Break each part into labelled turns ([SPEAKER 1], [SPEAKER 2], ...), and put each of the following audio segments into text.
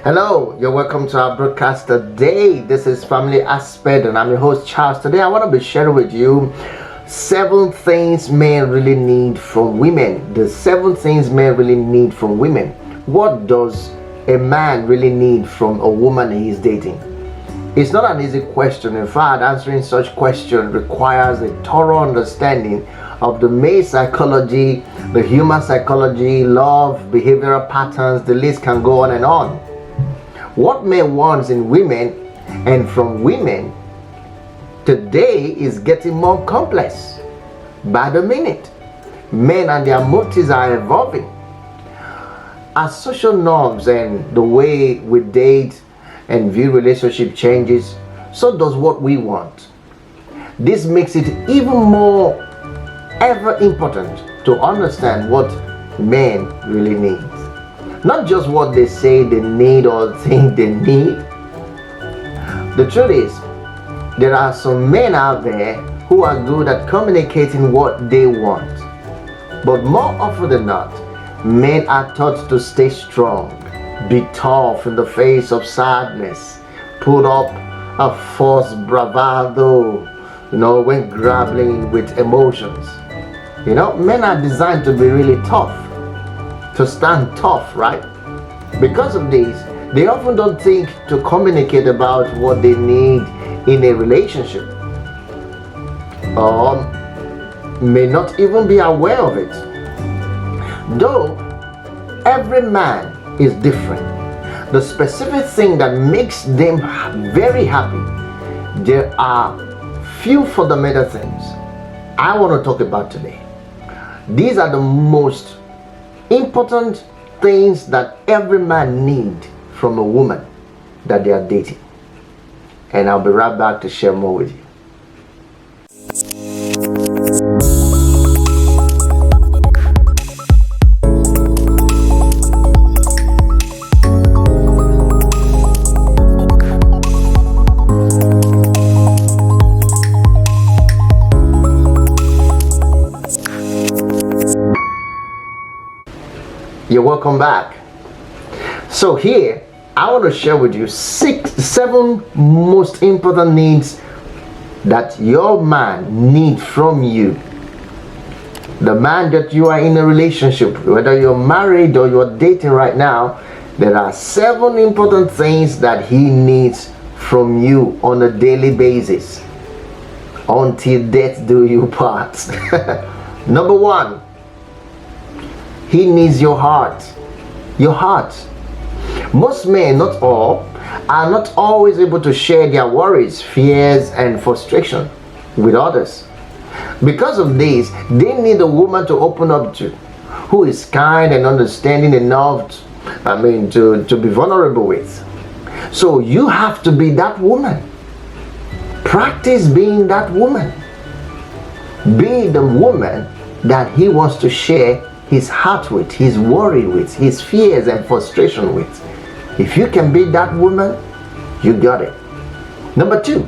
[SPEAKER 1] Hello, you're welcome to our broadcast today. This is Family Aspect, and I'm your host Charles. Today, I want to be sharing with you 7 things men really need from women. The 7 things men really need from women. What does a man really need from a woman he's dating? It's not an easy question. In fact, answering such question requires a thorough understanding of the male psychology, the human psychology, love, behavioral patterns. The list can go on and on. What men wants in women and from women today is getting more complex by the minute. Men and their motives are evolving. As social norms and the way we date and view relationship changes, so does what we want. This makes it even more ever important to understand what men really need. Not just what they say they need or think they need. The truth is, there are some men out there who are good at communicating what they want. But more often than not, men are taught to stay strong, be tough in the face of sadness, put up a false bravado, when grappling with emotions. Men are designed to be really tough, to stand tough, right? Because of this, they often don't think to communicate about what they need in a relationship, or may not even be aware of it. Though every man is different, the specific thing that makes them very happy, there are few fundamental things I want to talk about today. These are the most important things that every man needs from a woman that they are dating. And I'll be right back to share more with you. You're welcome back. So here, I want to share with you 7 most important needs that your man needs from you. The man that you are in a relationship, whether you're married or you're dating right now, there are 7 important things that he needs from you on a daily basis. Until death do you part. Number 1. He needs your heart. Your heart. Most men, not all, are not always able to share their worries, fears, and frustration with others. Because of this, they need a woman to open up to, who is kind and understanding enough, to be vulnerable with. So you have to be that woman. Practice being that woman. Be the woman that he wants to share his heart with, his worry with, his fears and frustration with. If you can be that woman, you got it. Number 2,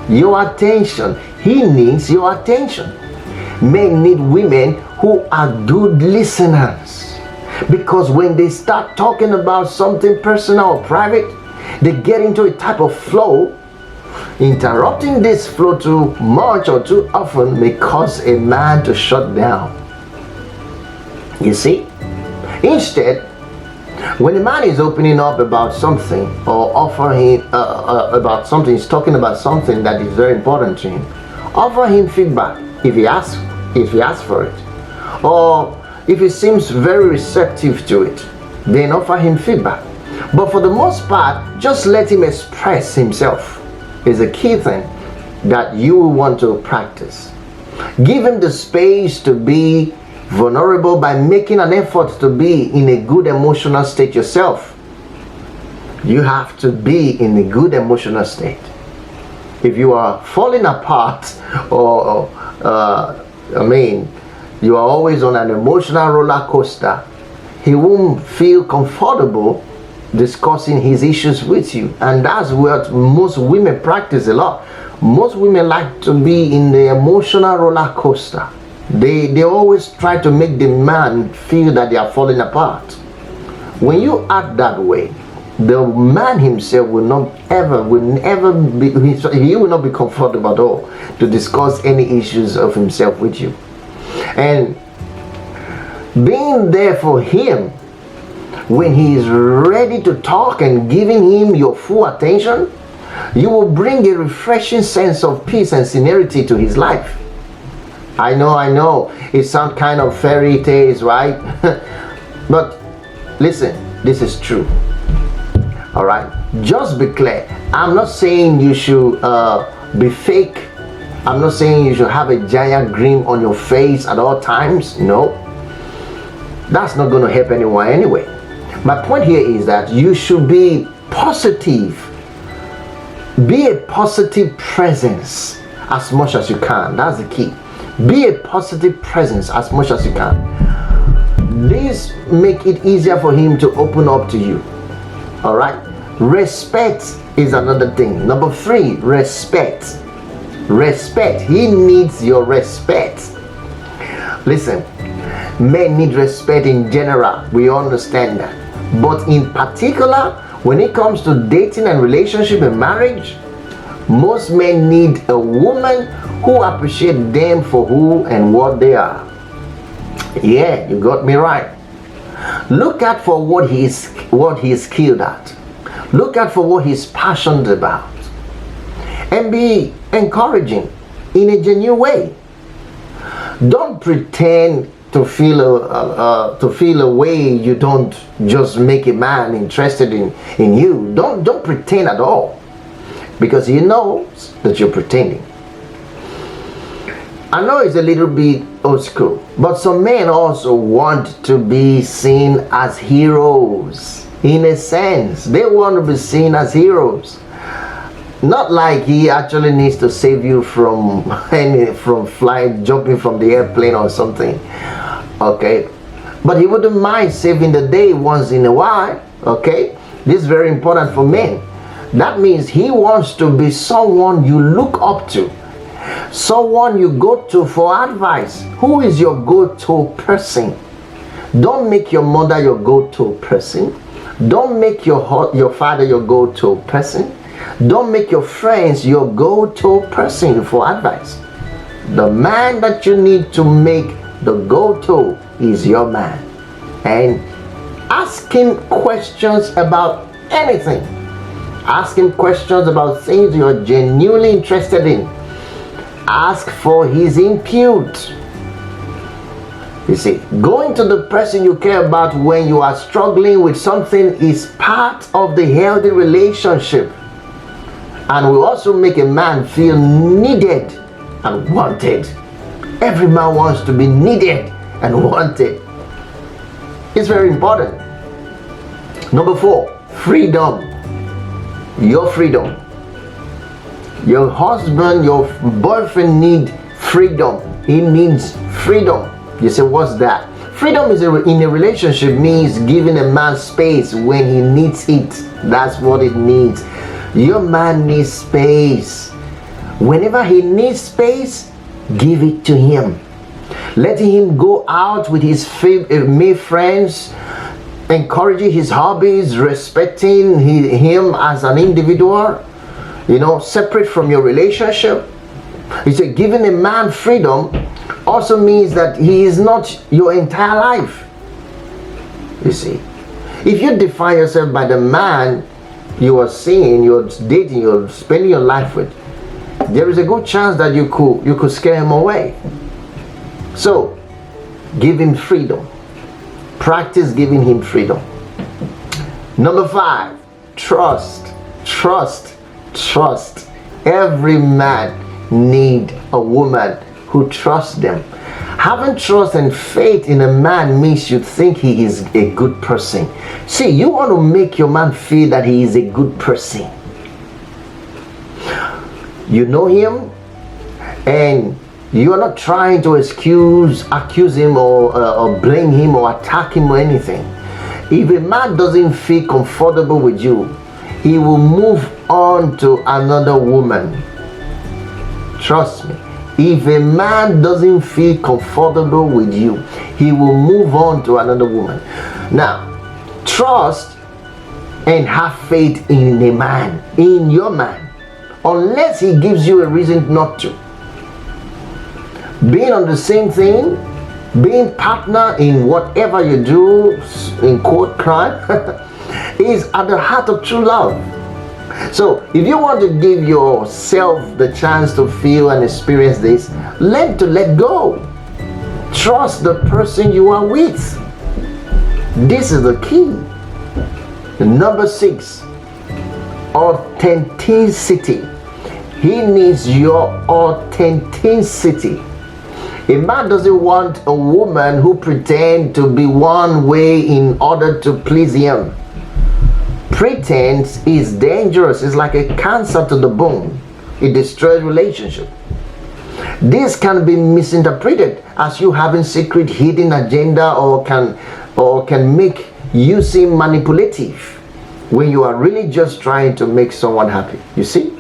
[SPEAKER 1] your attention. He needs your attention. Men need women who are good listeners, because when they start talking about something personal or private, they get into a type of flow. Interrupting this flow too much or too often may cause a man to shut down. You see? Instead, when a man is opening up about something or offering about something, he's talking about something that is very important to him, offer him feedback if he asks for it, or if he seems very receptive to it, then offer him feedback. But for the most part, just let him express himself is a key thing that you will want to practice. Give him the space to be vulnerable by making an effort to be in a good emotional state yourself. You have to be in a good emotional state. If you are falling apart or you are always on an emotional roller coaster, he won't feel comfortable discussing his issues with you. And that's what most women practice a lot. Most women like to be in the emotional roller coaster. They always try to make the man feel that they are falling apart. When you act that way, the man himself will never be, he will not be comfortable at all to discuss any issues of himself with you. And being there for him when he is ready to talk and giving him your full attention, you will bring a refreshing sense of peace and serenity to his life. I know, it sounds kind of fairy tales, right? But listen, this is true. All right, just be clear. I'm not saying you should be fake. I'm not saying you should have a giant grin on your face at all times. No, that's not going to help anyone anyway. My point here is that you should be positive. Be a positive presence as much as you can. That's the key. Be a positive presence as much as you can. This make it easier for him to open up to you. All right. Respect is another thing. Number 3, respect. Respect. He needs your respect. Listen, men need respect in general. We understand that. But in particular, when it comes to dating and relationship and marriage, most men need a woman who appreciates them for who and what they are. Yeah, you got me right. Look out for what he is skilled at. Look out for what he's passionate about, and be encouraging in a genuine way. Don't pretend to feel a way you don't just make a man interested in you. Don't pretend at all, because he knows that you're pretending. I know it's a little bit old school, but some men also want to be seen as heroes. In a sense, they want to be seen as heroes. Not like he actually needs to save you from jumping from the airplane or something. Okay, but he wouldn't mind saving the day once in a while. Okay, this is very important for men. That means he wants to be someone you look up to, someone you go to for advice. Who is your go-to person? Don't make your mother your go-to person. Don't make your father your go-to person. Don't make your friends your go-to person for advice. The man that you need to make the go-to is your man. And ask him questions about anything. Ask him questions about things you're genuinely interested in. Ask for his input. You see, going to the person you care about when you are struggling with something is part of the healthy relationship, and will also make a man feel needed and wanted. Every man wants to be needed and wanted. It's very important. Number 4, freedom. Your freedom. Your husband, your boyfriend needs freedom. He needs freedom. You say, what's that? Freedom is in a relationship means giving a man space when he needs it. That's what it means. Your man needs space. Whenever he needs space, give it to him. Letting him go out with his male friends, encouraging his hobbies, respecting him as an individual, separate from your relationship. He said, giving a man freedom also means that he is not your entire life. You see, if you define yourself by the man you are seeing, you're dating, you're spending your life with, there is a good chance that you could scare him away. So give him freedom. Practice giving him freedom. Number 5, trust. Every man needs a woman who trusts them. Having trust and faith in a man means you think he is a good person. See, you want to make your man feel that he is a good person. You know him, and you are not trying to accuse him or blame him or attack him or anything. If a man doesn't feel comfortable with you, he will move on to another woman. Trust me. If a man doesn't feel comfortable with you, he will move on to another woman. Now, trust and have faith in a man, in your man, unless he gives you a reason not to. Being on the same thing, being partner in whatever you do, in quote crime, is at the heart of true love. So if you want to give yourself the chance to feel and experience this, learn to let go. Trust the person you are with. This is the key. Number 6, authenticity. He needs your authenticity. A man doesn't want a woman who pretends to be one way in order to please him. Pretense is dangerous. It's like a cancer to the bone. It destroys relationship. This can be misinterpreted as you having secret hidden agenda, or can make you seem manipulative when you are really just trying to make someone happy. You see?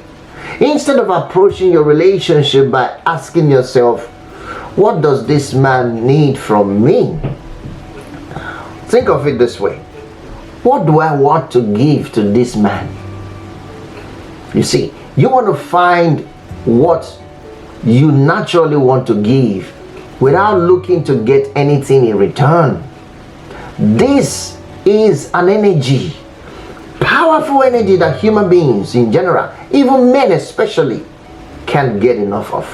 [SPEAKER 1] Instead of approaching your relationship by asking yourself, what does this man need from me? Think of it this way. What do I want to give to this man? You see, you want to find what you naturally want to give without looking to get anything in return. This is an energy, powerful energy that human beings in general, even men especially, can't get enough of.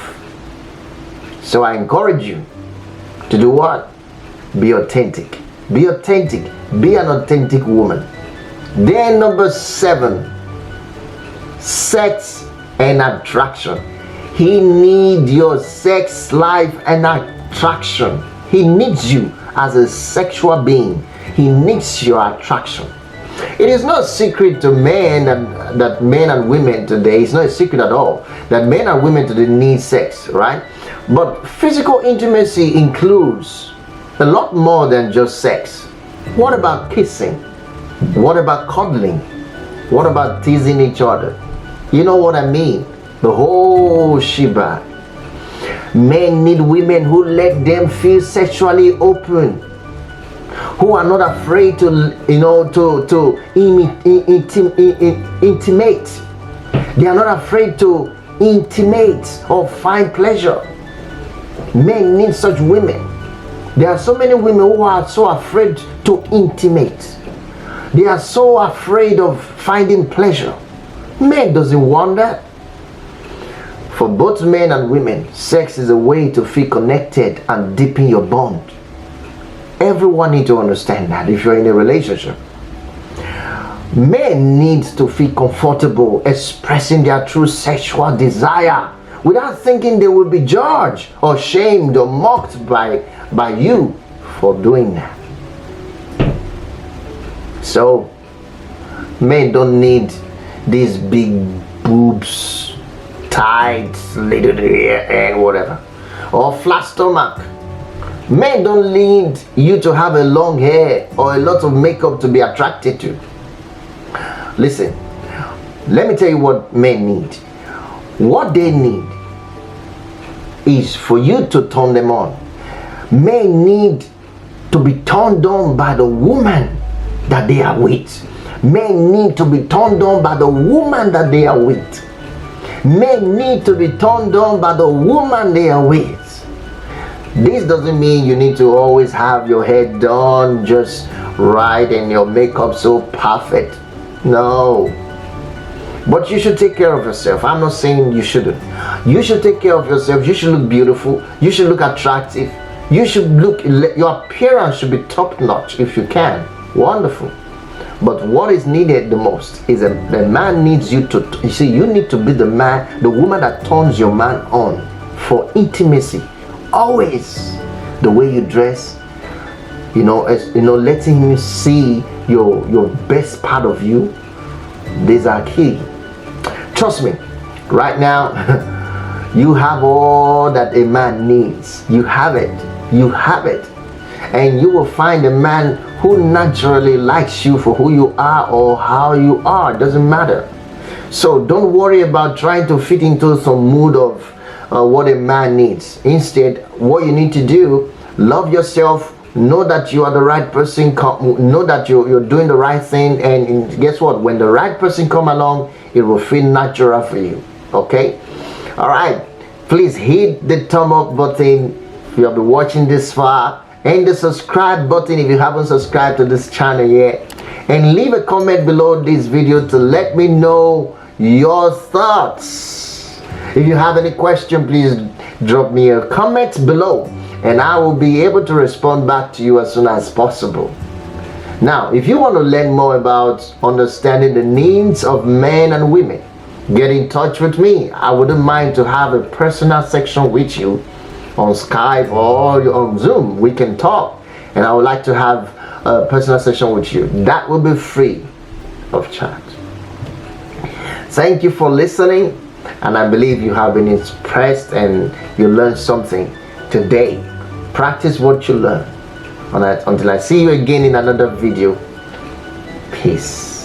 [SPEAKER 1] So I encourage you to do what? Be authentic. Be authentic. Be an authentic woman. Then number 7, sex and attraction. He needs your sex life and attraction. He needs you as a sexual being. He needs your attraction. It is not a secret to men that men and women today, it's not a secret at all, that men and women today need sex, right? But physical intimacy includes a lot more than just sex. What about kissing? What about cuddling? What about teasing each other? You know what I mean? The whole shebang. Men need women who let them feel sexually open, who are not afraid to intimate. They are not afraid to intimate or find pleasure. Men need such women. There are so many women who are so afraid to intimate. They are so afraid of finding pleasure. Men doesn't want that. For both men and women, sex is a way to feel connected and deepen your bond. Everyone needs to understand that if you're in a relationship. Men need to feel comfortable expressing their true sexual desire without thinking they will be judged or shamed or mocked by you for doing that. So, men don't need these big boobs, tight, little hair and whatever, or flat stomach. Men don't need you to have a long hair or a lot of makeup to be attracted to. Listen, let me tell you what men need. What they need is for you to turn them on. Men need to be turned on by the woman that they are with. Men need to be turned on by the woman that they are with. Men need to be turned on by the woman they are with. This doesn't mean you need to always have your hair done just right and your makeup so perfect. No. But you should take care of yourself. I'm not saying you shouldn't. You should take care of yourself. You should look beautiful. You should look attractive. You should look, your appearance should be top notch if you can. Wonderful. But what is needed the most is a man needs you to, you see, you need to be the man, the woman that turns your man on for intimacy. Always the way you dress, letting him see your best part of you. These are key. Trust me, right now you have all that a man needs. You have it. You have it. And you will find a man who naturally likes you for who you are or how you are. It doesn't matter. So don't worry about trying to fit into some mood of what a man needs. Instead, what you need to do, love yourself, know that you are the right person, know that you're doing the right thing, and guess what, when the right person come along, it will feel natural for you. Okay, all right, please hit the thumb up button if you have been watching this far, and the subscribe button if you haven't subscribed to this channel yet, and leave a comment below this video to let me know your thoughts. If you have any question, please drop me a comment below, and I will be able to respond back to you as soon as possible. Now, if you want to learn more about understanding the needs of men and women, get in touch with me. I wouldn't mind to have a personal section with you on Skype or on Zoom. We can talk, and I would like to have a personal session with you. That will be free of charge. Thank you for listening, and I believe you have been impressed and you learned something today. Practice what you learn. Until I see you again in another video. Peace.